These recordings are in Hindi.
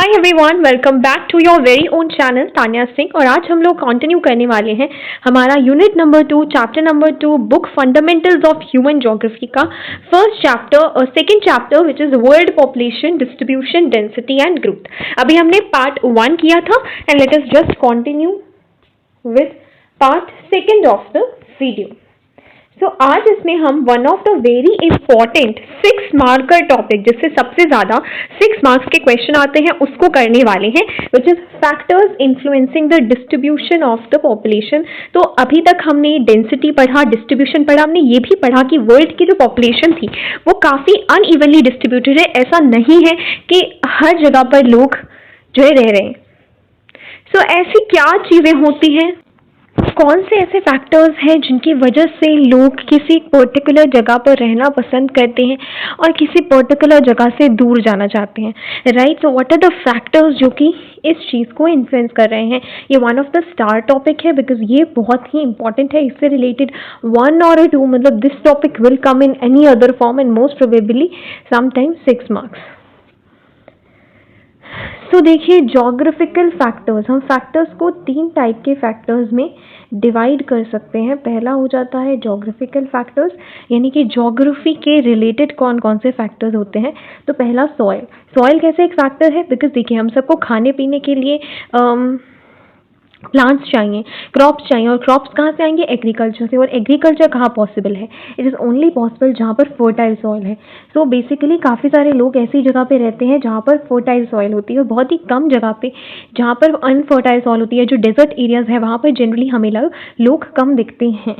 Hi everyone, welcome back to your very own channel Tanya Singh. और आज हम लोग कंटिन्यू करने वाले हैं हमारा unit number 2 chapter number 2 book fundamentals of human geography का फर्स्ट चैप्टर और second chapter which is world population distribution density and growth. अभी हमने पार्ट 1 किया था and let us just continue with part second of the video. तो आज इसमें हम one of the very important 6 marker topic जिससे सबसे ज्यादा 6 मार्क्स के क्वेश्चन आते हैं उसको करने वाले हैं, which is factors influencing the distribution of the population. तो अभी तक हमने डेंसिटी पढ़ा, डिस्ट्रीब्यूशन पढ़ा, हमने ये भी पढ़ा कि वर्ल्ड की जो पॉपुलेशन थी वो काफी अनइवनली डिस्ट्रीब्यूटेड है। ऐसा नहीं है कि हर जगह पर लोग जो है रह रहे हैं। सो ऐसी क्या चीजें होती हैं, कौन से ऐसे फैक्टर्स हैं जिनकी वजह से लोग किसी पर्टिकुलर जगह पर रहना पसंद करते हैं और किसी पर्टिकुलर जगह से दूर जाना चाहते हैं, right. So what are the factors जो कि इस चीज़ को इन्फ्लुएंस कर रहे हैं। ये one of the star topic है बिकॉज ये बहुत ही इंपॉर्टेंट है। इससे रिलेटेड 1 और 2 मतलब this topic will come in any other form and most probably sometimes 6 marks. तो देखिए, जोग्राफिकल फैक्टर्स, हम फैक्टर्स को 3 टाइप के फैक्टर्स में डिवाइड कर सकते हैं। पहला हो जाता है जोग्राफिकल फैक्टर्स, यानी कि जोग्राफी के रिलेटेड कौन कौन से फैक्टर्स होते हैं। तो पहला सॉइल। सॉइल कैसे एक फैक्टर है, बिकॉज देखिए हम सबको खाने पीने के लिए प्लांट्स चाहिए, क्रॉप्स चाहिए, और क्रॉप्स कहाँ से आएंगे, एग्रीकल्चर से। और एग्रीकल्चर कहाँ पॉसिबल है, इट इज़ ओनली पॉसिबल जहाँ पर फर्टाइल सॉइल है। सो बेसिकली काफ़ी सारे लोग ऐसी जगह पे रहते हैं जहाँ पर फर्टाइल सॉइल होती है, और बहुत ही कम जगह पे जहाँ पर अनफर्टाइल सॉइल होती है, जो डेजर्ट एरियाज है वहाँ पर जनरली हमें लोग कम दिखते हैं,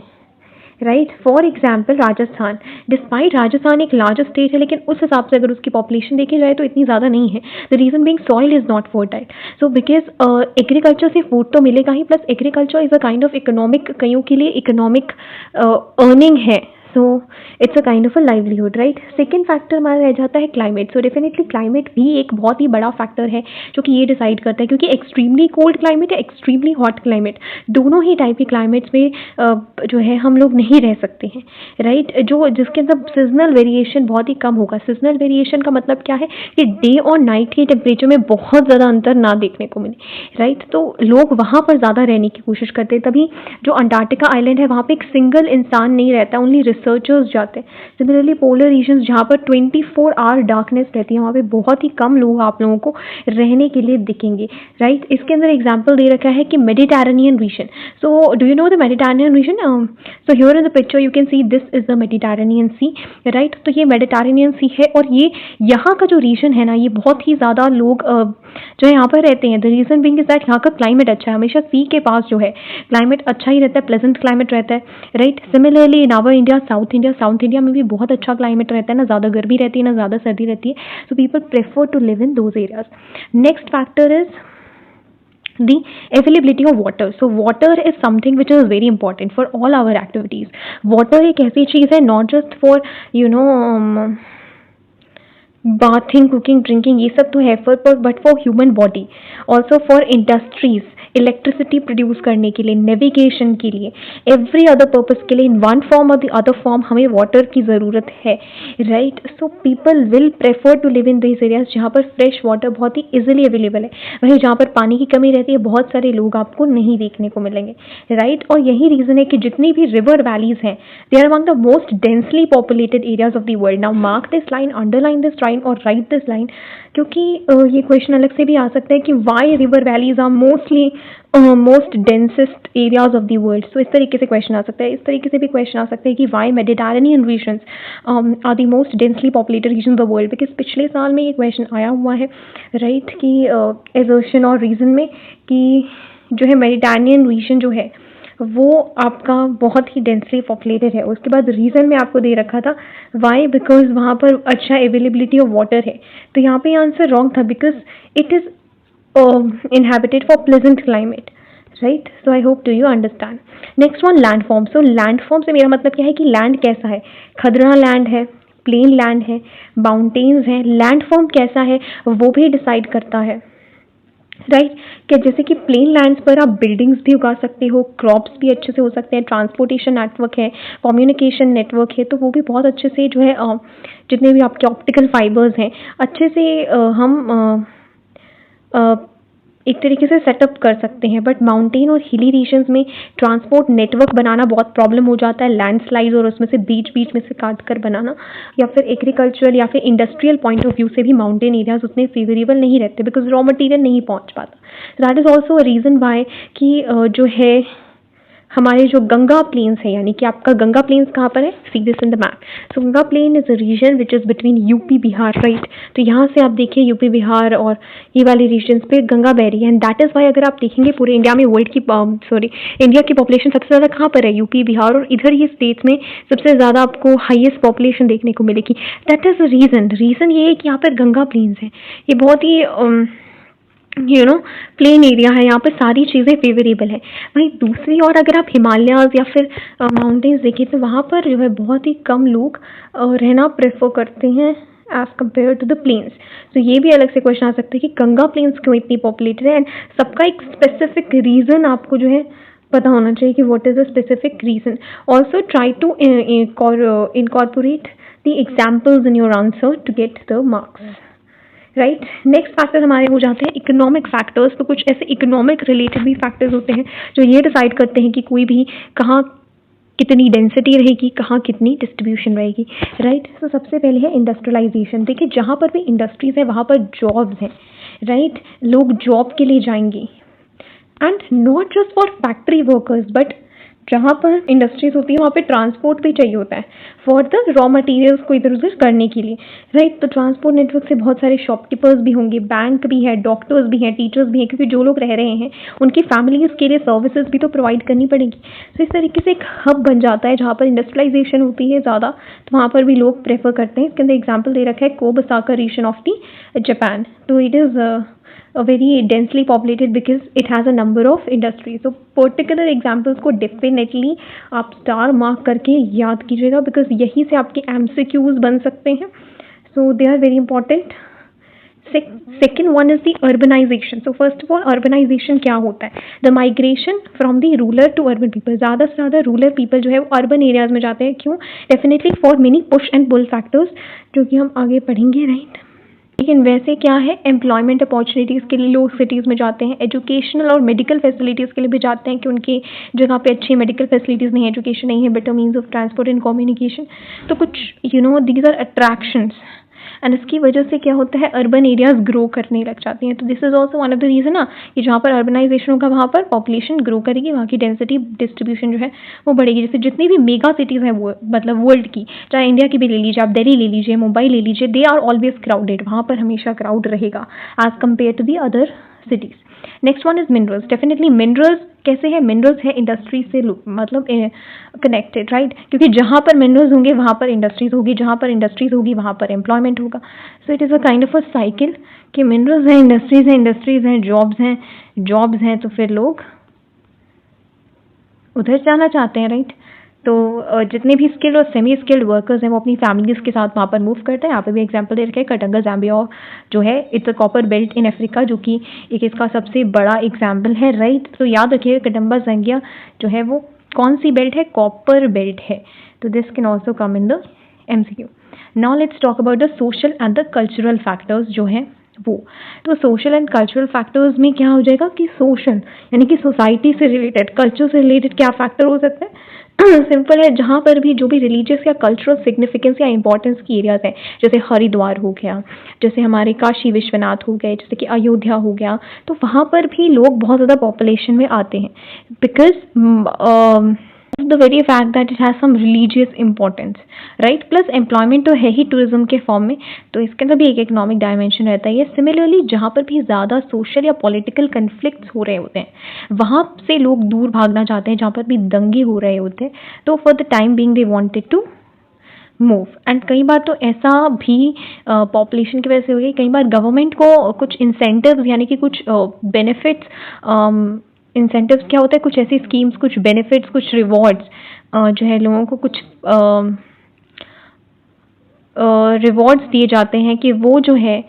right. For example Rajasthan, despite Rajasthan एक लार्ज स्टेट है, लेकिन उस हिसाब से अगर उसकी पॉपुलेशन देखी जाए तो इतनी ज़्यादा नहीं है। The reason being soil is not fertile. So because agriculture से फूड तो मिलेगा ही, plus agriculture is a kind of economic, कईयों के लिए इकोनॉमिक अर्निंग है। So it's a kind of a livelihood, right. Second factor हमारा रह जाता है क्लाइमेट। सो डेफिनेटली क्लाइमेट भी एक बहुत ही बड़ा फैक्टर है जो कि ये डिसाइड करता है, क्योंकि एक्सट्रीमली कोल्ड क्लाइमेट या एक्सट्रीमली हॉट क्लाइमेट, दोनों ही टाइप के क्लाइमेट्स में जो है हम लोग नहीं रह सकते हैं, राइट। जो जिसके अंदर सीजनल वेरिएशन बहुत ही कम होगा। सीजनल वेरिएशन का मतलब क्या है कि डे और नाइट के टेम्परेचर में बहुत ज़्यादा अंतर ना देखने को मिले, राइट। तो लोग वहाँ पर ज़्यादा रहने की कोशिश करते हैं। तभी जो अंटार्कटिका आइलैंड है वहाँ पर एक सिंगल इंसान नहीं रहता, ओनली रिसर्चर्स जाते हैं। सिमिलरली पोलर रीजन्स जहाँ पर 24 आवर डार्कनेस रहती है, वहाँ पे बहुत ही कम लोग आप लोगों को रहने के लिए दिखेंगे, राइट। इसके अंदर एग्जांपल दे रखा है कि Mediterranean region. So do you know the Mediterranean region? So here in the picture you can see this is the Mediterranean sea, right. तो ये मेडिटेरेनियन सी है, और ये यहाँ का जो रीजन है ना, ये बहुत ही ज़्यादा लोग जो है यहाँ पर रहते हैं। The reason being is that यहाँ का क्लाइमेट अच्छा है, हमेशा सी के पास जो है क्लाइमेट अच्छा ही रहता है, प्लेजेंट क्लाइमेट रहता है, right. Similarly in our India, south India में भी बहुत अच्छा क्लाइमेट रहता है, ना ज़्यादा गर्मी रहती है ना ज़्यादा सर्दी रहती है। So people prefer to live in those areas. Next factor is the availability of water. So water is something which is very important for all our activities. Water एक ऐसी चीज़ है not just for bathing, cooking, drinking, ये सब तो है but for human body, also for industries, electricity produce करने के लिए, नेविगेशन के लिए, एवरी अदर पर्पज के लिए इन वन फॉर्म और द अदर फॉर्म हमें वाटर की ज़रूरत है, right. So people will prefer to live in this areas जहाँ पर फ्रेश वाटर बहुत ही इजीली अवेलेबल है। वहीं जहाँ पर पानी की कमी रहती है बहुत सारे लोग आपको नहीं देखने को मिलेंगे, राइट। और यही रीज़न है कि जितनी भी रिवर वैलीज हैं they are among the most densely populated areas of the world. Now mark this line, underline this line और राइट दिस लाइन, क्योंकि ये क्वेश्चन अलग से भी आ सकता है कि why river valleys are most densest areas of the world. So इस तरीके से क्वेश्चन आ सकता है। इस तरीके से भी क्वेश्चन आ सकता है कि why Mediterranean regions are the most densely populated region of the world, because पिछले साल में ये क्वेश्चन आया हुआ है, राइट, कि एजर्शन और रीजन में कि जो है मेडिटेरेनियन रीजन जो है वो आपका बहुत ही डेंसली पॉपुलेटेड है। उसके बाद रीज़न में आपको दे रखा था वाई, बिकॉज वहाँ पर अच्छा अवेलेबिलिटी ऑफ वाटर है। तो यहाँ पे आंसर रॉन्ग था, because it is inhabited for pleasant climate, right? So I hope do you understand. Next one, landform. So landform से मेरा मतलब क्या है कि लैंड कैसा है, खदरा लैंड है, प्लेन लैंड है, माउंटेन्स है। लैंडफॉर्म कैसा है वो भी डिसाइड करता है, राइट। क्या जैसे कि प्लेन लैंड्स पर आप बिल्डिंग्स भी उगा सकते हो, क्रॉप्स भी अच्छे से हो सकते हैं, ट्रांसपोर्टेशन नेटवर्क है, कम्युनिकेशन नेटवर्क है, तो वो भी बहुत अच्छे से जो है जितने भी आपके ऑप्टिकल फाइबर्स हैं अच्छे से हम एक तरीके से सेटअप कर सकते हैं, बट माउंटेन और हिली रीजन्स में ट्रांसपोर्ट नेटवर्क बनाना बहुत प्रॉब्लम हो जाता है, लैंडस्लाइड और उसमें से बीच बीच में से काट कर बनाना, या फिर एग्रीकल्चरल या फिर इंडस्ट्रियल पॉइंट ऑफ व्यू से भी माउंटेन एरियाज उतने फेवरेबल नहीं रहते बिकॉज रॉ मटेरियल नहीं पहुंच पाता। That is also a reason why कि जो है हमारे जो गंगा प्लेन्स है, यानी कि आपका गंगा प्लेन्स कहाँ पर है, see this in the map. So Ganga plain is a region which is between UP Bihar, right. तो यहाँ से आप देखिए यूपी बिहार और ये वाले रीजन्स पे गंगा बह रही है, एंड दैट इज़ वाई अगर आप देखेंगे पूरे इंडिया में वर्ल्ड की इंडिया की पॉपुलेशन सबसे ज़्यादा कहाँ पर है, यूपी बिहार, और इधर ये स्टेट्स में सबसे ज़्यादा आपको हाईएस्ट पॉपुलेशन देखने को मिलेगी। दैट इज़ रीज़न ये है कि यहाँ पर गंगा प्लेन्स है, ये बहुत ही प्लेन एरिया है, यहाँ पर सारी चीज़ें फेवरेबल है। वहीं दूसरी ओर अगर आप हिमालयाज़ या फिर माउंटेन्स देखें तो वहाँ पर जो है बहुत ही कम लोग रहना प्रेफर करते हैं as compare to the plains. तो ये भी अलग से क्वेश्चन आ सकता है कि गंगा प्लेन्स क्यों इतनी पॉपुलेटेड है, एंड सबका एक स्पेसिफिक रीज़न आपको जो है पता होना चाहिए कि what is the specific reason. Also try to incorporate the examples in your answer to get the marks, right. Next factor हमारे हो जाते हैं इकोनॉमिक फैक्टर्स। तो कुछ ऐसे इकोनॉमिक रिलेटेड भी फैक्टर्स होते हैं जो ये डिसाइड करते हैं कि कोई भी कहाँ कितनी डेंसिटी रहेगी, कहाँ कितनी डिस्ट्रीब्यूशन रहेगी, राइट। तो सबसे पहले है इंडस्ट्रियलाइजेशन। देखिए जहाँ पर भी इंडस्ट्रीज है वहाँ पर जॉब्स हैं, राइट। लोग जॉब के लिए जाएंगे, and not just for factory workers, but जहाँ पर इंडस्ट्रीज होती है वहाँ पे ट्रांसपोर्ट भी चाहिए होता है फॉर द रॉ मटेरियल्स को इधर उधर करने के लिए, राइट। तो ट्रांसपोर्ट नेटवर्क से बहुत सारे शॉपकीपर्स भी होंगे, बैंक भी है, डॉक्टर्स भी हैं, टीचर्स भी हैं, क्योंकि जो लोग रह रहे हैं उनकी फैमिलीज़ के लिए सर्विसेज भी तो प्रोवाइड करनी पड़ेगी। तो इस तरीके से एक हब बन जाता है जहाँ पर इंडस्ट्रियलाइजेशन होती है ज़्यादा, तो वहाँ पर भी लोग प्रेफर करते हैं। इसके अंदर एग्जाम्पल दे रखा है कोबसाका रीजन ऑफ द जापान। तो it is very densely populated because it has a number of industries. So particular examples को definitely आप स्टार मार्क करके याद कीजिएगा because यहीं से आपके MCQs बन सकते हैं. So they are very important. Second one is the urbanization. So first of all urbanization क्या होता है? The migration from the rural to urban people. ज़्यादा से ज़्यादा rural people जो है वो urban areas में जाते हैं. क्यों? Definitely for many push and pull factors जो कि हम आगे पढ़ेंगे, right? लेकिन वैसे क्या है, एम्प्लॉयमेंट अपॉर्चुनिटीज़ के लिए लोग सिटीज़ में जाते हैं, एजुकेशनल और मेडिकल फैसिलिटीज़ के लिए भी जाते हैं कि उनकी जगह पे अच्छी मेडिकल फैसिलिटीज़ नहीं है, एजुकेशन नहीं है, better means of transport and communication. तो कुछ दीज आर अट्रैक्शंस, एंड इसकी वजह से क्या होता है, अर्बन एरियाज ग्रो करने लग जाती हैं। तो this is also one of the reason ना कि जहाँ पर अर्बनाइजेशन होगा वहाँ पर पॉपुलेशन ग्रो करेगी, वहाँ की डेंसिटी डिस्ट्रीब्यूशन जो है वो बढ़ेगी। जैसे जितनी भी मेगा सिटीज़ हैं वो मतलब वर्ल्ड की, चाहे इंडिया की भी ले लीजिए, आप दिल्ली ले लीजिए, मुंबई ले लीजिए, दे आर ऑलवेज क्राउडेड, वहाँ पर हमेशा क्राउड रहेगा as compare to the other cities. Next one is minerals. Definitely minerals कैसे है, मिनरल्स है इंडस्ट्री से मतलब कनेक्टेड, राइट, क्योंकि जहाँ पर मिनरल्स होंगे वहाँ पर इंडस्ट्रीज होगी, जहाँ पर इंडस्ट्रीज होगी वहाँ पर एम्प्लॉयमेंट होगा। So it is a kind of a cycle कि मिनरल्स हैं, इंडस्ट्रीज हैं, इंडस्ट्रीज हैं, जॉब्स हैं, तो फिर लोग उधर जाना चाहते हैं, राइट। तो जितने भी स्किल्ड और सेमी स्किल्ड वर्कर्स हैं वो अपनी फैमिलीज़ के साथ वहाँ पर मूव करते हैं। यहाँ पे भी एग्जांपल दे रखे हैं कटंगा ज़ाम्बिया जो है, it's a copper belt in Africa, जो कि एक इसका सबसे बड़ा एग्जांपल है, राइट। तो याद रखिए कटंगा ज़ाम्बिया जो है वो कौन सी बेल्ट है, कॉपर बेल्ट है। तो this can also come in the MCQ। Now let's talk about the social and the cultural factors जो है वो। तो सोशल एंड कल्चरल फैक्टर्स में क्या हो जाएगा कि सोशल यानी कि सोसाइटी से रिलेटेड, कल्चर से रिलेटेड क्या फैक्टर हो सकते हैं, सिंपल है, जहाँ पर भी जो भी रिलीजियस या कल्चरल सिग्निफिकेंस या इंपॉर्टेंस की एरियाज हैं, जैसे हरिद्वार हो गया, जैसे हमारे काशी विश्वनाथ हो गए, जैसे कि अयोध्या हो गया, तो वहाँ पर भी लोग बहुत ज़्यादा पॉपुलेशन में आते हैं because the very fact that it has some religious importance, right. Plus employment तो है ही टूरिज्म के फॉर्म में, तो इसके अंदर भी एक इकोनॉमिक डायमेंशन रहता है। सिमिलरली जहाँ पर भी ज़्यादा सोशल या पॉलिटिकल कन्फ्लिक्ट्स हो रहे होते हैं वहाँ से लोग दूर भागना चाहते हैं, जहाँ पर भी दंगे हो रहे होते हैं, तो for the time being they wanted to move. And कई बार तो ऐसा भी पॉपुलेशन की वजह से हो गई, कई बार गवर्नमेंट को कुछ इंसेंटिव्स यानी कि कुछ बेनिफिट्स, इंसेंटिव्स क्या होता है, कुछ ऐसी स्कीम्स, कुछ बेनिफिट्स, कुछ रिवॉर्ड्स जो है लोगों को कुछ रिवॉर्ड्स दिए जाते हैं कि वो जो है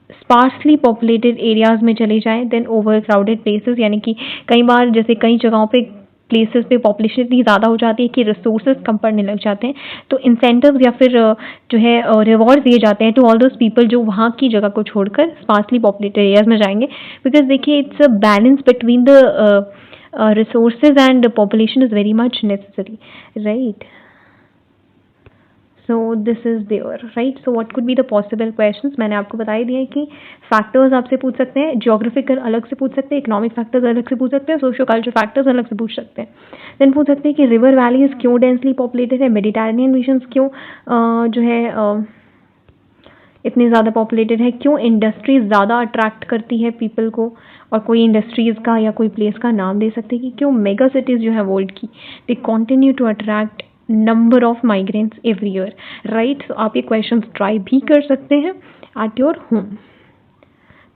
स्पार्सली पॉपुलेटेड एरियाज में चले जाएं देन ओवर क्राउडेड प्लेसेस। यानी कि कई बार जैसे कई जगहों पे प्लेसेस पे पॉपुलेशन इतनी ज़्यादा हो जाती है कि रिसोर्सेज कम पड़ने लग जाते हैं, तो इंसेंटिव्स या फिर जो है रिवॉर्ड दिए जाते हैं टू ऑल दोज पीपल जो वहाँ की जगह को छोड़कर स्पार्सली पॉपुलेटेड एरियाज में जाएंगे, बिकॉज देखिए it's a balance between the resources and population is very much necessary, right? So this is there, right? So what could be the possible questions? मैंने आपको बता ही दिया है कि फैक्टर्स आपसे पूछ सकते हैं, जियोग्राफिकल अलग से पूछ सकते हैं, इकोनॉमिक फैक्टर्स अलग से पूछ सकते हैं, सोशियो कल्चर फैक्टर्स अलग से पूछ सकते हैं। देन पूछ सकते हैं कि रिवर वैलीज क्यों डेंसली पॉपुलेटेड है, मेडिटेरेनियन रीजन्स क्यों जो है इतनी ज़्यादा पॉपुलेटेड है, क्यों इंडस्ट्रीज ज़्यादा अट्रैक्ट करती है पीपल को, और कोई इंडस्ट्रीज़ का या कोई प्लेस का नाम दे सकते हैं कि क्यों मेगा सिटीज़ जो है वर्ल्ड की they continue to attract number of migrants every year, right? So आप ये क्वेश्चन ट्राई भी कर सकते हैं at your home.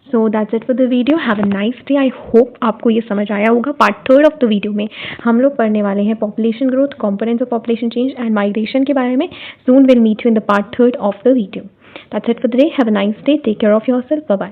So that's it for the video. Have a nice day. I hope आपको ये समझ आया होगा। Part third of the video में हम लोग पढ़ने वाले हैं population growth, components of population change and migration के बारे में। Soon will meet you in the part third of the video. That's it for today. Have a nice day. Take care of yourself. Bye bye.